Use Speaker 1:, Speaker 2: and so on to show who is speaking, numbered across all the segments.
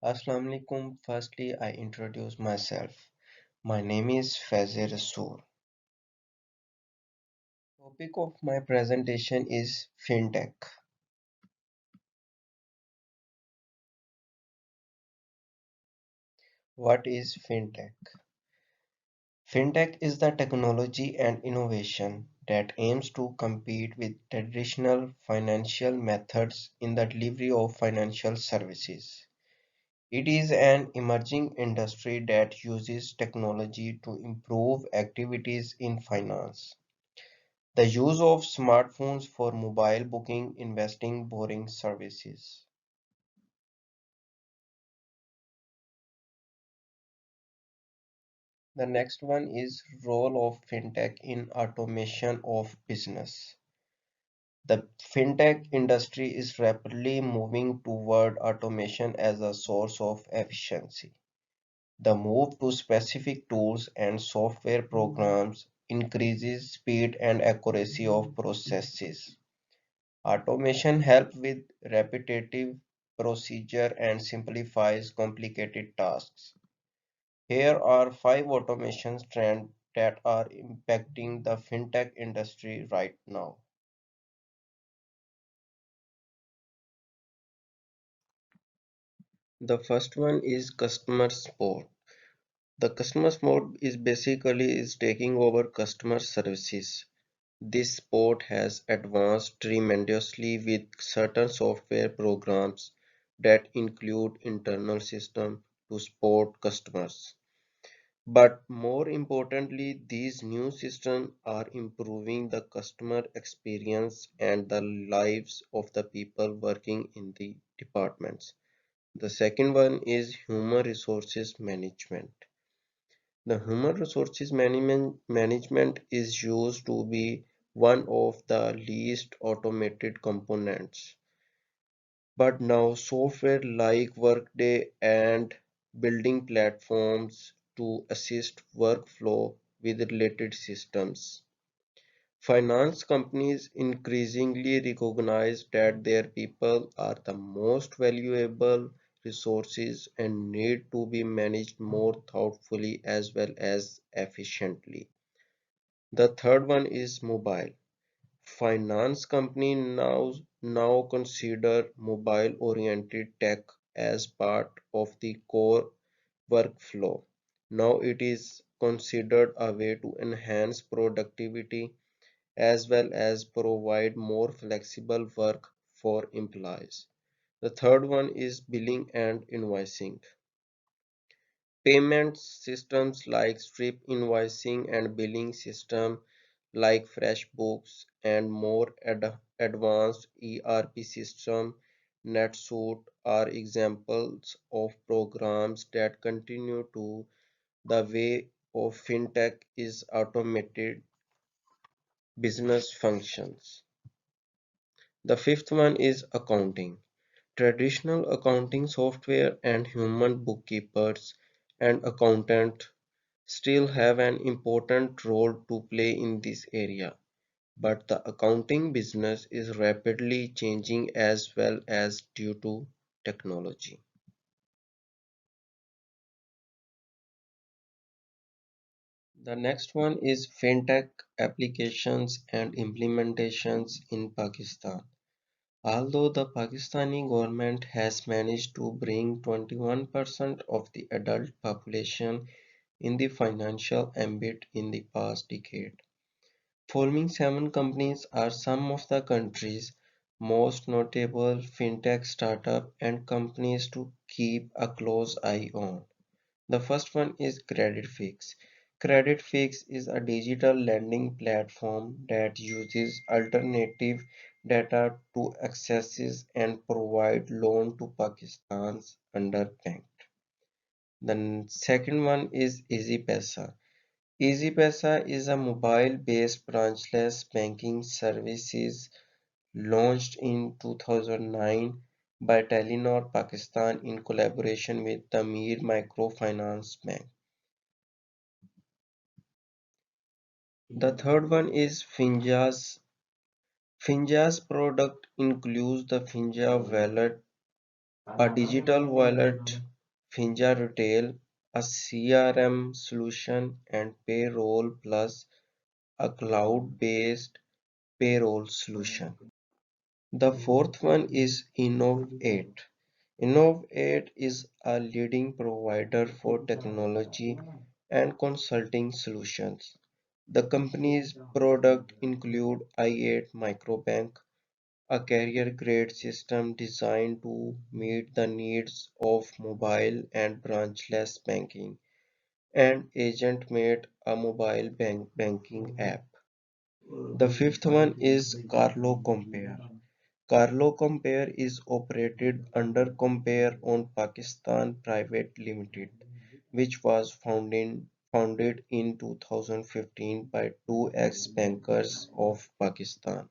Speaker 1: Assalamu alaikum. Firstly, I introduce myself. My name is Fazir Rasool. Topic of my presentation is FinTech. What is FinTech? FinTech is the technology and innovation that aims to compete with traditional financial methods in the delivery of financial services. It is an emerging industry that uses technology to improve activities in finance. The use of smartphones for mobile booking, investing, borrowing services. The next one is role of fintech in automation of business. The fintech industry is rapidly moving toward automation as a source of efficiency. The move to specific tools and software programs increases speed and accuracy of processes. Automation helps with repetitive procedure and simplifies complicated tasks. Here are five automation trends that are impacting the fintech industry right now. The first one is customer support. The customer support is basically is taking over customer services. This support has advanced tremendously with certain software programs that include internal system to support customers. But more importantly, these new systems are improving the customer experience and the lives of the people working in the departments. The second one is human resources management. The human resources management is used to be one of the least automated components. But now software like Workday and building platforms to assist workflow with related systems. Finance companies increasingly recognize that their people are the most valuable resources and need to be managed more thoughtfully as well as efficiently. The third one is mobile. Finance companies now consider mobile-oriented tech as part of the core workflow. Now it is considered a way to enhance productivity as well as provide more flexible work for employees. The third one is billing and invoicing. Payment systems like Stripe invoicing and billing system like FreshBooks and more advanced ERP system NetSuite are examples of programs that continue to the way of fintech is automated business functions. The fifth one is accounting. Traditional accounting software and human bookkeepers and accountants still have an important role to play in this area, but the accounting business is rapidly changing as well as due to technology. The next one is fintech applications and implementations in Pakistan. Although the Pakistani government has managed to bring 21% of the adult population in the financial ambit in the past decade, following seven companies are some of the country's most notable fintech startup and companies to keep a close eye on. The first one is CreditFix. CreditFix is a digital lending platform that uses alternative data to access and provide loan to Pakistan's underbanked. The second one is EasyPaisa. EasyPaisa is a mobile-based branchless banking services launched in 2009 by Telenor Pakistan in collaboration with the Mir Microfinance Bank. The third one is Finja's. Finja's product includes the Finja wallet, a digital wallet Finja Retail, a CRM solution, and Payroll Plus, a cloud-based payroll solution. The fourth one is Innovate. Innovate is a leading provider for technology and consulting solutions. The company's products include i8 Microbank, a carrier-grade system designed to meet the needs of mobile and branchless banking, and AgentMate, a mobile banking app. The fifth one is Carlo Compare. Carlo Compare is operated under Compare on Pakistan Private Limited, which was founded in 2015 by two ex-bankers of Pakistan.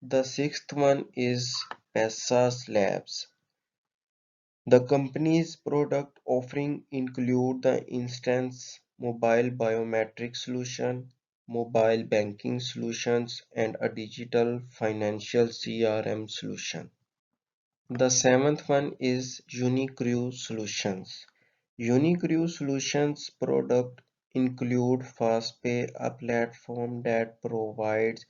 Speaker 1: The sixth one is Pessas Labs. The company's product offering include the Instance mobile biometric solution, mobile banking solutions, and a digital financial CRM solution. The seventh one is Unicrew Solutions. Unicrew Solutions product include FastPay, a platform that provides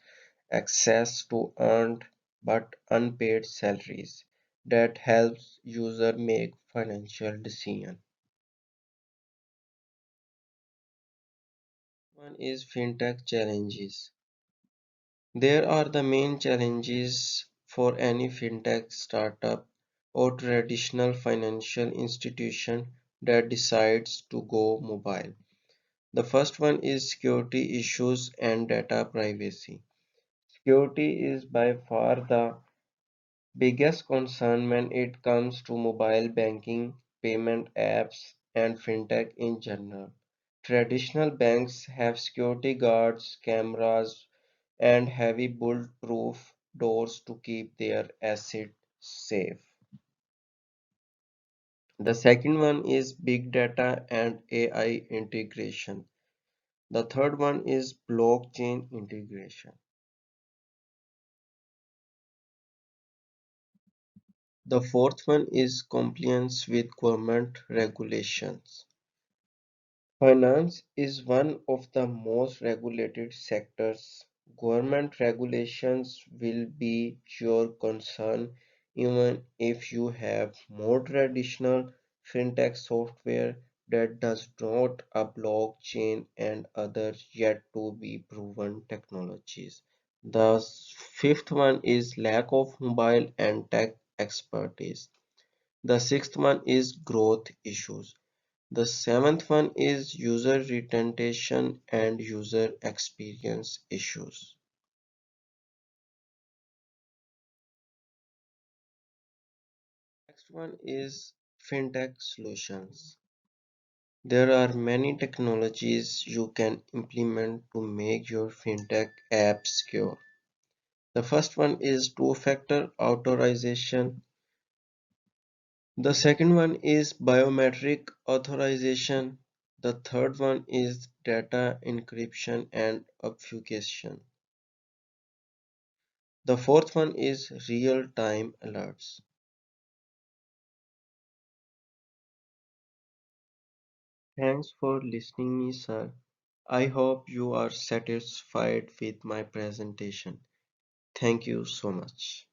Speaker 1: access to earned but unpaid salaries that helps user make financial decisions. One is fintech challenges. There are the main challenges for any fintech startup or traditional financial institution that decides to go mobile. The first one is security issues and data privacy. Security is by far the biggest concern when it comes to mobile banking, payment apps, and fintech in general. Traditional banks have security guards, cameras, and heavy bulletproof doors to keep their assets safe. The second one is big data and AI integration. The third one is blockchain integration. The fourth one is compliance with government regulations. Finance is one of the most regulated sectors. Government regulations will be your concern even if you have more traditional fintech software that does not a blockchain and other yet to be proven technologies. The fifth one is lack of mobile and tech expertise. The sixth one is growth issues. The seventh one is user retention and user experience issues. Next one is fintech solutions. There are many technologies you can implement to make your fintech app secure. The first one is two-factor authorization. The second one is biometric authorization. The third one is data encryption and obfuscation. The fourth one is real-time alerts. Thanks for listening me, sir. I hope you are satisfied with my presentation. Thank you so much.